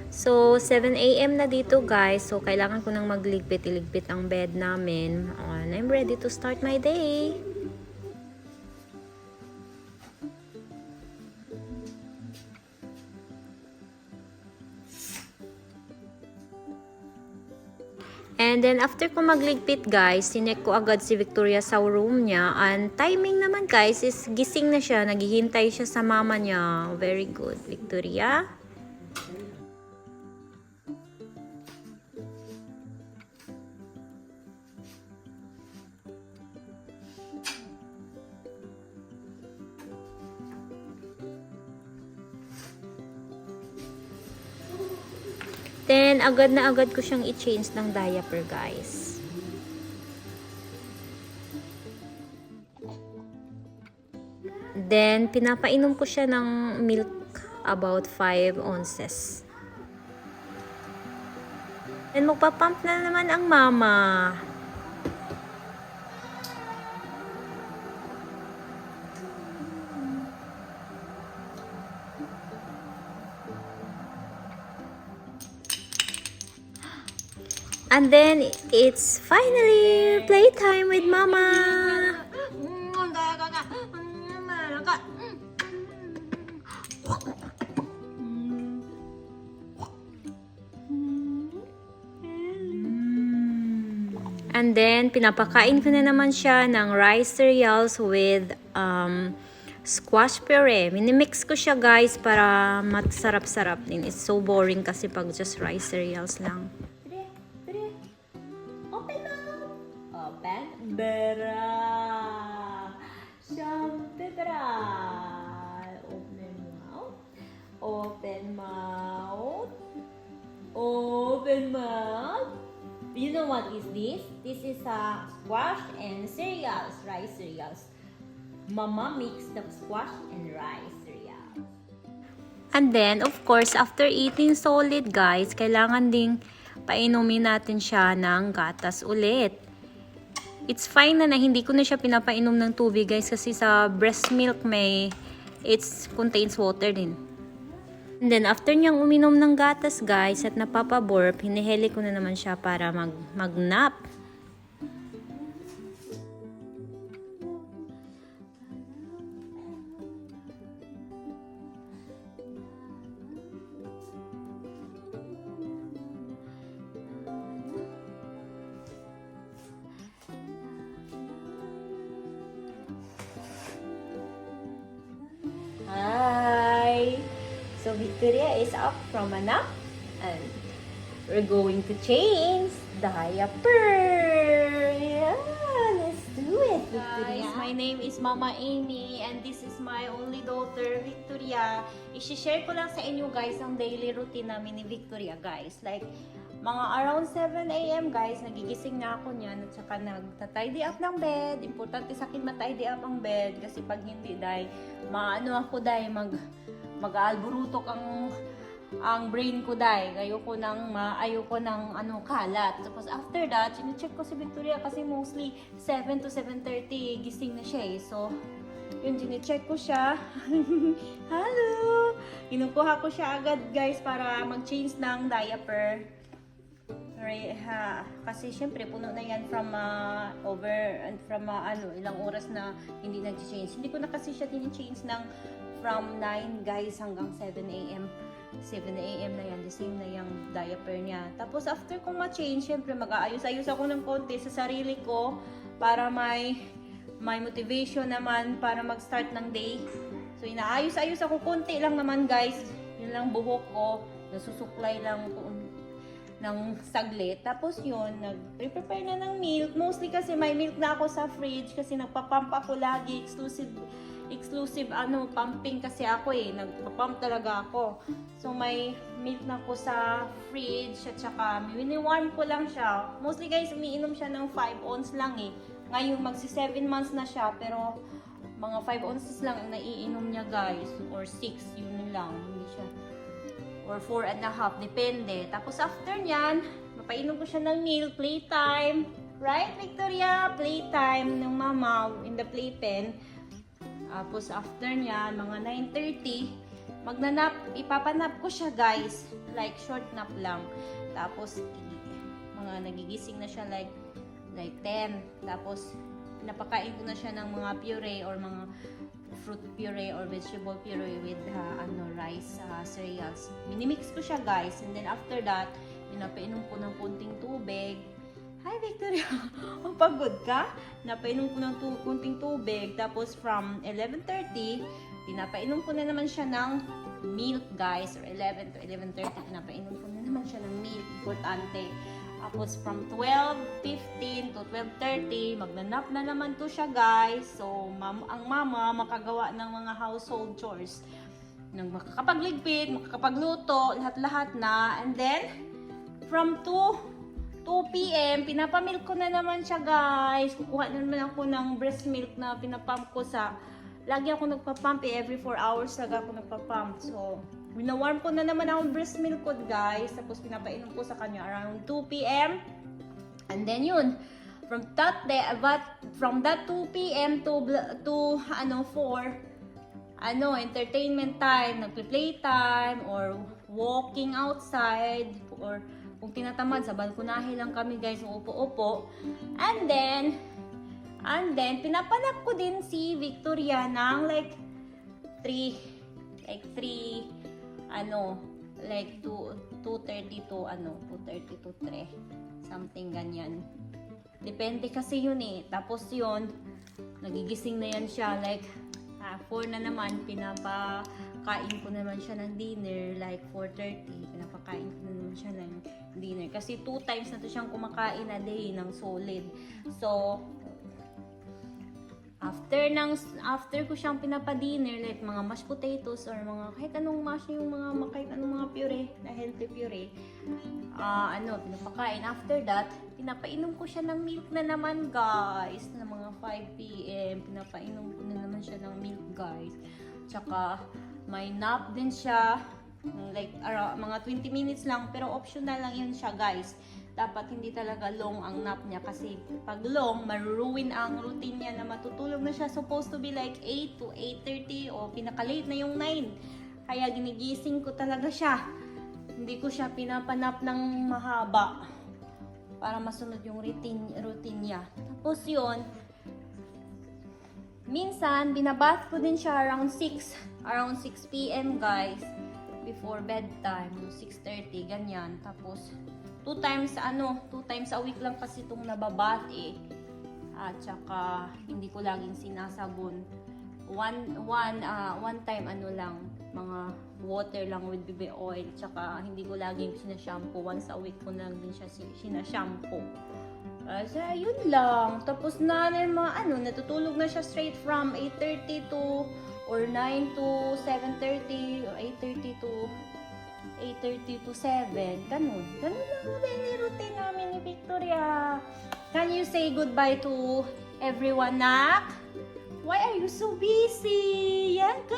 So, 7 AM na dito guys. So, kailangan ko nang magligpit-iligpit ang bed namin. And I'm ready to start my day. And then, after ko magligpit guys, sinek ko agad si Victoria sa room niya. And timing naman guys is gising na siya. Naghihintay siya sa mama niya. Very good, Victoria. Then, agad na agad ko siyang i-change ng diaper, guys. Then, pinapainom ko siya ng milk about 5 ounces. Then, magpapump na naman ang mama. And then, it's finally playtime with mama. And then, pinapakain ko na naman siya ng rice cereals with squash puree. Minimix ko siya guys para masarap-sarap din. It's so boring kasi pag just rice cereals lang. Open mouth! Open. Bera! Shantedra! Open mouth. Open mouth. Open mouth. You know what is this? This is squash and cereals, rice cereals. Mama mixed the squash and rice cereals. And then, of course, after eating solid, guys, kailangan ding painumin natin siya ng gatas ulit. It's fine na hindi ko na siya pinapainom ng tubig, guys, kasi sa breast milk it contains water din. And then, after niyang uminom ng gatas, guys, at napapaburp, hinihili ko na naman siya para mag-nap. Hi! So, Victoria is up from a nap and we're going to change diaper. Yeah, let's do it, Victoria. Guys, my name is Mama Amy and this is my only daughter, Victoria. I-share ko lang sa inyo guys ang daily routine namin ni Victoria guys. Like, mga around 7 AM guys, nagigising na ako niyan at saka nagta-tidy up ng bed. Importante sa akin ma-tidy up ang bed kasi pag hindi dahil mag-aalburutok ang brain ko dahil ayoko nang kalat. Tapos after that, chine-check ko si Victoria kasi mostly 7 to 7:30 gising na siya eh. So, yun, chine-check ko siya. Hello! Kinukuha ko siya agad guys para mag-change ng diaper. Kasi syempre puno na yan from ilang oras na hindi nag-change. Hindi ko na kasi siya tin-change ng from 9 guys hanggang 7 AM. 7 AM na yan, the same na yung diaper niya. Tapos after kong ma-change, syempre mag-aayos-ayos ako ng konti sa sarili ko para may motivation naman para mag-start ng day. So inaayos-ayos ako konti lang naman guys. Yun lang buhok ko, nasusuklay lang ng saglit. Tapos yun, nag-prepare na ng milk. Mostly kasi may milk na ako sa fridge kasi nagpa-pump ako lagi. Exclusive pumping kasi ako eh. Nagpa-pump talaga ako. So may milk na ako sa fridge at saka mini-warm ko lang siya. Mostly guys, umiinom siya ng 5 ounce lang eh. Ngayon magsi 7 months na siya pero mga 5 ounces lang ang naiinom niya guys. Or 6, yun lang. Hindi siya or 4.5, depende. Tapos after nyan, mapainom ko siya ng milk, playtime. Right, Victoria? Playtime ng mama in the playpen. Tapos after nyan, mga 9:30, ipapanap ko siya guys, like short nap lang. Tapos mga nagigising na siya like 10. Tapos napakain ko na siya ng mga puree or mga fruit puree or vegetable puree with rice, cereals. Minimix ko siya guys, and then after that, pinapainom ko ng konting tubig. Hi Victoria! Ang pagod ka? Napainom ko ng kunting tubig. Tapos from 11:30, pinapainom ko na naman siya ng milk guys. Or 11 to 11:30, pinapainom ko na naman siya ng milk. Importante. Tapos from 12:15 to 12:30, magnanap na naman to siya guys. So, ang mama makagawa ng mga household chores. Makakapagligpit, makakapagluto, lahat-lahat na. And then, from 2 p.m., pinapamilk ko na naman siya guys. Kukuha na naman ako ng breast milk na pinapump ko sa... Lagi ako nagpapump every 4 hours lagi ako nagpapump. So, winawarm ko na naman ang breast milk ko guys. Tapos pinapainom ko sa kanya around 2 p.m. And then yun, from that 2 p.m. to 4, entertainment time, nagpe-play time, or walking outside, or kung tinatamad, sa balkonahe lang kami guys, upo-upo. And then, pinapanap ko din si Victoria ng like 2:30 to 3. Something ganyan. Depende kasi yun eh. Tapos yun, nagigising na yan siya like 4 na naman, pinapakain ko naman siya ng dinner, like 4:30, pinapakain ko na naman siya ng dinner. Kasi 2 times na to siyang kumakain a day ng solid. So, after ko siyang pinapa-dinner, like mga mashed potatoes or mga kahit anong mash, kahit anong mga puree, na healthy puree, pinapakain. After that, pinapainom ko siya ng milk na naman guys, na mga 5 p.m. pinapainom ko na naman siya ng milk guys. Tsaka may nap din siya, like mga 20 minutes lang, pero optional lang yun siya guys. Dapat hindi talaga long ang nap niya kasi pag long, maruruin ang routine niya na matutulog na siya. Supposed to be like 8 to 8:30 o pinaka-late na yung 9. Kaya ginigising ko talaga siya. Hindi ko siya pinapanap ng mahaba para masunod yung routine niya. Tapos yun, minsan, binabath ko din siya around 6 p.m. guys. Before bedtime, 6:30, ganyan. Tapos, 2 times a week lang kasi itong nababath eh. At saka, hindi ko laging sinasabon. One time mga water lang with baby oil. Tsaka, hindi ko laging sinashampoo. Once a week ko lang din siya sinashampoo. So, yun lang. Tapos natutulog na siya straight from 8:30 to or 9 to 7:30 or 8:30 to 7. Ganun lang ang daily routine namin ni Victoria. Can you say goodbye to everyone, Nak? Why are you so busy? Yan ka.